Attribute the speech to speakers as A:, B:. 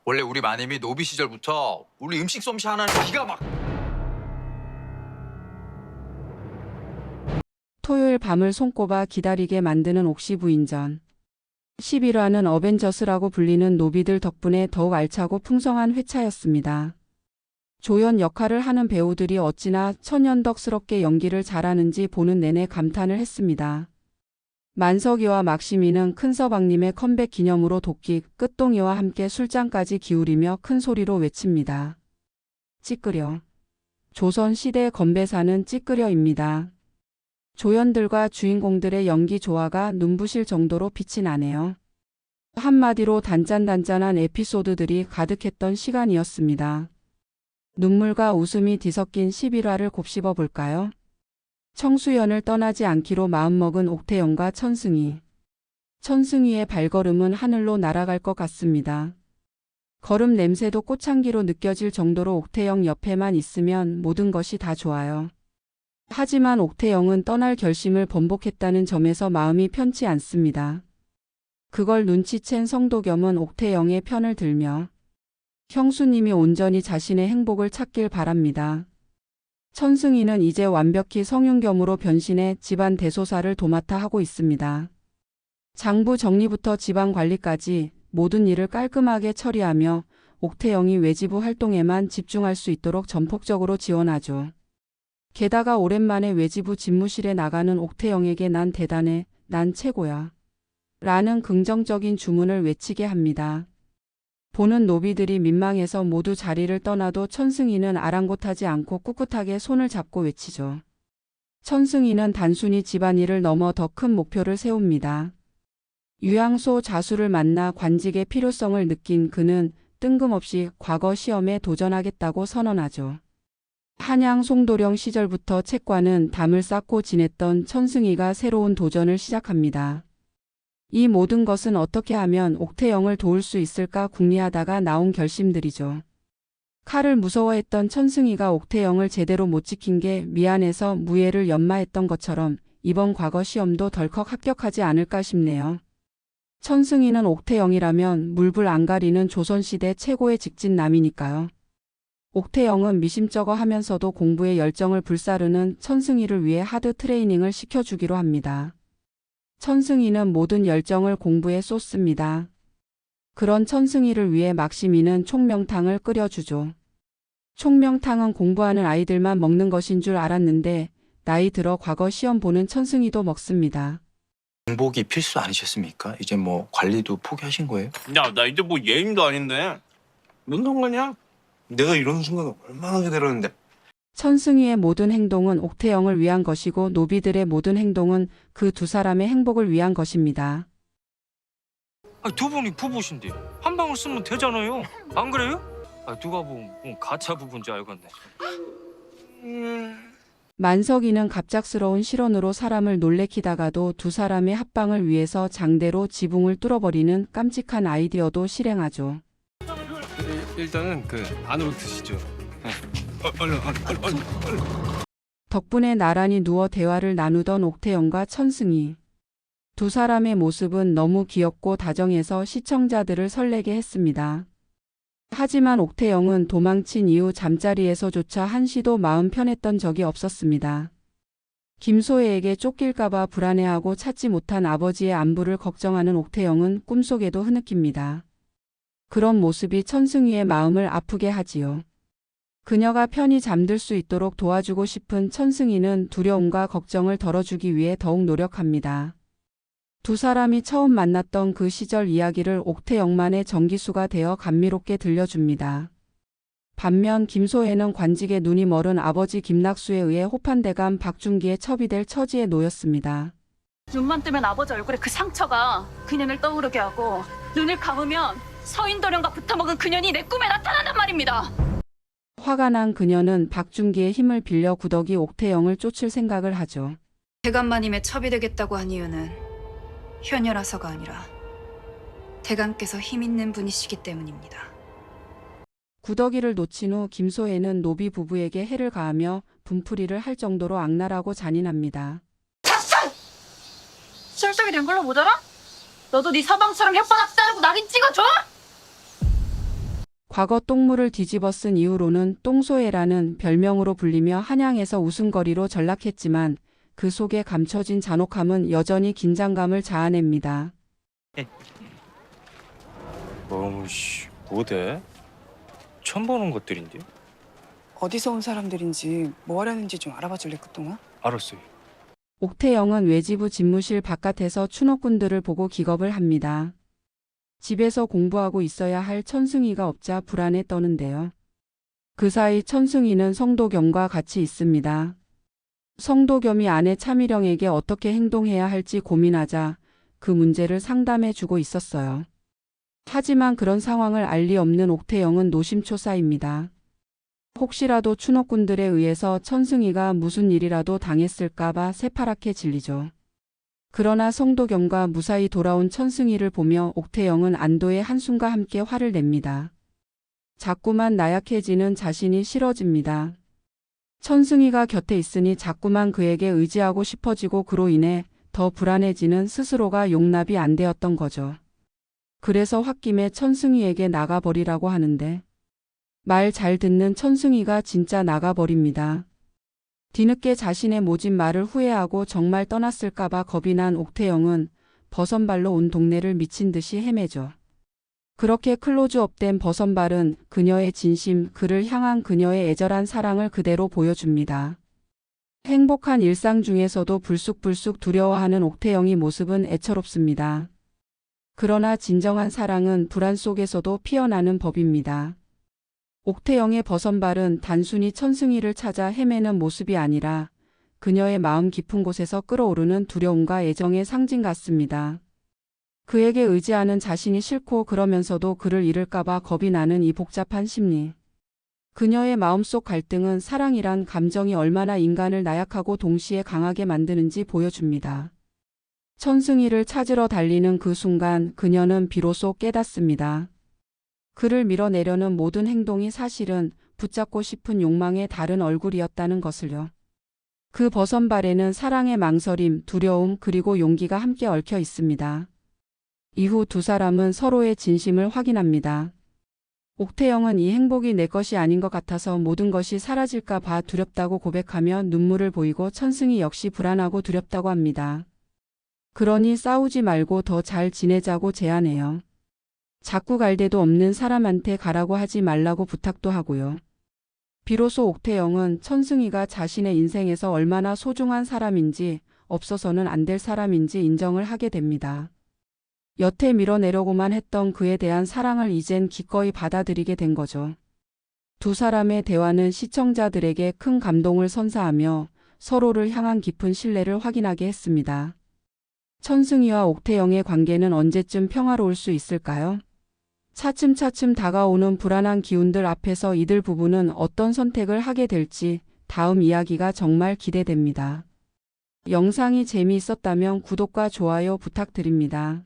A: 원래 우리 마님이 노비 시절부터 우리 음식 솜씨 하나는 기가 막.
B: 토요일 밤을 손꼽아 기다리게 만드는 옥시 부인전. 11화는 어벤져스라고 불리는 노비들 덕분에 더욱 알차고 풍성한 회차였습니다. 조연 역할을 하는 배우들이 어찌나 천연덕스럽게 연기를 잘하는지 보는 내내 감탄을 했습니다. 만석이와 막시미는 큰서방님의 컴백 기념으로 도끼, 끝동이와 함께 술잔까지 기울이며 큰 소리로 외칩니다. 찌끄려. 조선시대 건배사는 찌끄려입니다. 조연들과 주인공들의 연기 조화가 눈부실 정도로 빛이 나네요. 한마디로 단짠단짠한 에피소드들이 가득했던 시간이었습니다. 눈물과 웃음이 뒤섞인 11화를 곱씹어 볼까요? 청수연을 떠나지 않기로 마음먹은 옥태영과 천승희. 천승희의 발걸음은 하늘로 날아갈 것 같습니다. 걸음 냄새도 꽃향기로 느껴질 정도로 옥태영 옆에만 있으면 모든 것이 다 좋아요. 하지만 옥태영은 떠날 결심을 번복했다는 점에서 마음이 편치 않습니다. 그걸 눈치챈 성도겸은 옥태영의 편을 들며 형수님이 온전히 자신의 행복을 찾길 바랍니다. 천승희는 이제 완벽히 성윤겸으로 변신해 집안 대소사를 도맡아 하고 있습니다. 장부 정리부터 집안 관리까지 모든 일을 깔끔하게 처리하며 옥태영이 외지부 활동에만 집중할 수 있도록 전폭적으로 지원하죠. 게다가 오랜만에 외지부 집무실에 나가는 옥태영에게 난 대단해, 난 최고야 라는 긍정적인 주문을 외치게 합니다. 보는 노비들이 민망해서 모두 자리를 떠나도 천승희는 아랑곳하지 않고 꿋꿋하게 손을 잡고 외치죠. 천승희는 단순히 집안일을 넘어 더 큰 목표를 세웁니다. 유양소 자수를 만나 관직의 필요성을 느낀 그는 뜬금없이 과거 시험에 도전하겠다고 선언하죠. 한양 송도령 시절부터 책과는 담을 쌓고 지냈던 천승희가 새로운 도전을 시작합니다. 이 모든 것은 어떻게 하면 옥태영을 도울 수 있을까 궁리하다가 나온 결심들이죠. 칼을 무서워했던 천승희가 옥태영을 제대로 못 지킨 게 미안해서 무예를 연마했던 것처럼 이번 과거 시험도 덜컥 합격하지 않을까 싶네요. 천승희는 옥태영이라면 물불 안 가리는 조선시대 최고의 직진남이니까요. 옥태영은 미심쩍어 하면서도 공부에 열정을 불사르는 천승희를 위해 하드 트레이닝을 시켜주기로 합니다. 천승희는 모든 열정을 공부에 쏟습니다. 그런 천승희를 위해 막시미는 총명탕을 끓여주죠. 총명탕은 공부하는 아이들만 먹는 것인 줄 알았는데 나이 들어 과거 시험 보는 천승희도 먹습니다.
A: 공복이 필수 아니셨습니까? 이제 뭐 관리도 포기하신 거예요?
C: 야, 나 이제 뭐 예임도 아닌데 뭔 상관이야? 내가 이러는 순간 얼마나 기다렸는데.
B: 천승희의 모든 행동은 옥태영을 위한 것이고 노비들의 모든 행동은 그 두 사람의 행복을 위한 것입니다.
D: 두 분이 부부신데 한 방울 쓰면 되잖아요. 안 그래요? 누가 보면 가짜 부부인 줄 알겠네.
B: 만석이는 갑작스러운 실언으로 사람을 놀래키다가도 두 사람의 합방을 위해서 장대로 지붕을 뚫어버리는 깜찍한 아이디어도 실행하죠.
E: 일단은 안으로 드시죠. 얼른.
B: 덕분에 나란히 누워 대화를 나누던 옥태영과 천승희. 두 사람의 모습은 너무 귀엽고 다정해서 시청자들을 설레게 했습니다. 하지만 옥태영은 도망친 이후 잠자리에서조차 한시도 마음 편했던 적이 없었습니다. 김소혜에게 쫓길까봐 불안해하고 찾지 못한 아버지의 안부를 걱정하는 옥태영은 꿈속에도 흐느낍니다. 그런 모습이 천승희의 마음을 아프게 하지요. 그녀가 편히 잠들 수 있도록 도와주고 싶은 천승희는 두려움과 걱정을 덜어주기 위해 더욱 노력합니다. 두 사람이 처음 만났던 그 시절 이야기를 옥태영만의 전기수가 되어 감미롭게 들려줍니다. 반면 김소혜는 관직에 눈이 멀은 아버지 김낙수에 의해 호판대감 박준기의 첩이 될 처지에 놓였습니다.
F: 눈만 뜨면 아버지 얼굴에 그 상처가 그년을 떠오르게 하고 눈을 감으면 서인도령과 붙어먹은 그년이 내 꿈에 나타난단 말입니다.
B: 화가 난 그녀는 박준기의 힘을 빌려 구더기 옥태영을 쫓을 생각을 하죠.
G: 대감마님의 첩이 되겠다고 한 이유는 현녀라서가 아니라 대감께서 힘 있는 분이시기 때문입니다.
B: 구더기를 놓친 후 김소혜는 노비 부부에게 해를 가하며 분풀이를 할 정도로 악랄하고 잔인합니다.
F: 실적이 된 걸로 모자라? 너도 네 서방처럼 혓바닥 자르고 낙인 찍어줘?
B: 과거 똥물을 뒤집어 쓴 이후로는 똥소애라는 별명으로 불리며 한양에서 웃음거리로 전락했지만 그 속에 감춰진 잔혹함은 여전히 긴장감을 자아냅니다.
D: 어우씨, 뭐대? 처음 보는 것들인데?
H: 어디서 온 사람들인지 뭐 하려는지 좀 알아봐 줄래 그동안?
D: 알았어요.
B: 옥태영은 외지부 집무실 바깥에서 추노꾼들을 보고 기겁을 합니다. 집에서 공부하고 있어야 할 천승이가 없자 불안에 떠는데요. 그 사이 천승이는 성도겸과 같이 있습니다. 성도겸이 아내 차미령에게 어떻게 행동해야 할지 고민하자 그 문제를 상담해 주고 있었어요. 하지만 그런 상황을 알 리 없는 옥태영은 노심초사입니다. 혹시라도 추노꾼들에 의해서 천승이가 무슨 일이라도 당했을까봐 새파랗게 질리죠. 그러나 성도겸과 무사히 돌아온 천승이를 보며 옥태영은 안도의 한숨과 함께 화를 냅니다. 자꾸만 나약해지는 자신이 싫어집니다. 천승이가 곁에 있으니 자꾸만 그에게 의지하고 싶어지고 그로 인해 더 불안해지는 스스로가 용납이 안 되었던 거죠. 그래서 홧김에 천승이에게 나가버리라고 하는데 말 잘 듣는 천승이가 진짜 나가버립니다. 뒤늦게 자신의 모진 말을 후회하고 정말 떠났을까봐 겁이 난 옥태영은 버선발로 온 동네를 미친 듯이 헤매죠. 그렇게 클로즈업된 버선발은 그녀의 진심, 그를 향한 그녀의 애절한 사랑을 그대로 보여줍니다. 행복한 일상 중에서도 불쑥불쑥 두려워하는 옥태영의 모습은 애처롭습니다. 그러나 진정한 사랑은 불안 속에서도 피어나는 법입니다. 옥태영의 버선발은 단순히 천승이를 찾아 헤매는 모습이 아니라 그녀의 마음 깊은 곳에서 끓어오르는 두려움과 애정의 상징 같습니다. 그에게 의지하는 자신이 싫고 그러면서도 그를 잃을까봐 겁이 나는 이 복잡한 심리. 그녀의 마음속 갈등은 사랑이란 감정이 얼마나 인간을 나약하고 동시에 강하게 만드는지 보여줍니다. 천승이를 찾으러 달리는 그 순간 그녀는 비로소 깨닫습니다. 그를 밀어내려는 모든 행동이 사실은 붙잡고 싶은 욕망의 다른 얼굴이었다는 것을요. 그 버선발에는 사랑의 망설임, 두려움 그리고 용기가 함께 얽혀 있습니다. 이후 두 사람은 서로의 진심을 확인합니다. 옥태영은 이 행복이 내 것이 아닌 것 같아서 모든 것이 사라질까 봐 두렵다고 고백하며 눈물을 보이고 천승이 역시 불안하고 두렵다고 합니다. 그러니 싸우지 말고 더 잘 지내자고 제안해요. 자꾸 갈 데도 없는 사람한테 가라고 하지 말라고 부탁도 하고요. 비로소 옥태영은 천승이가 자신의 인생에서 얼마나 소중한 사람인지 없어서는 안 될 사람인지 인정을 하게 됩니다. 여태 밀어내려고만 했던 그에 대한 사랑을 이젠 기꺼이 받아들이게 된 거죠. 두 사람의 대화는 시청자들에게 큰 감동을 선사하며 서로를 향한 깊은 신뢰를 확인하게 했습니다. 천승이와 옥태영의 관계는 언제쯤 평화로울 수 있을까요? 차츰차츰 다가오는 불안한 기운들 앞에서 이들 부부는 어떤 선택을 하게 될지 다음 이야기가 정말 기대됩니다. 영상이 재미있었다면 구독과 좋아요 부탁드립니다.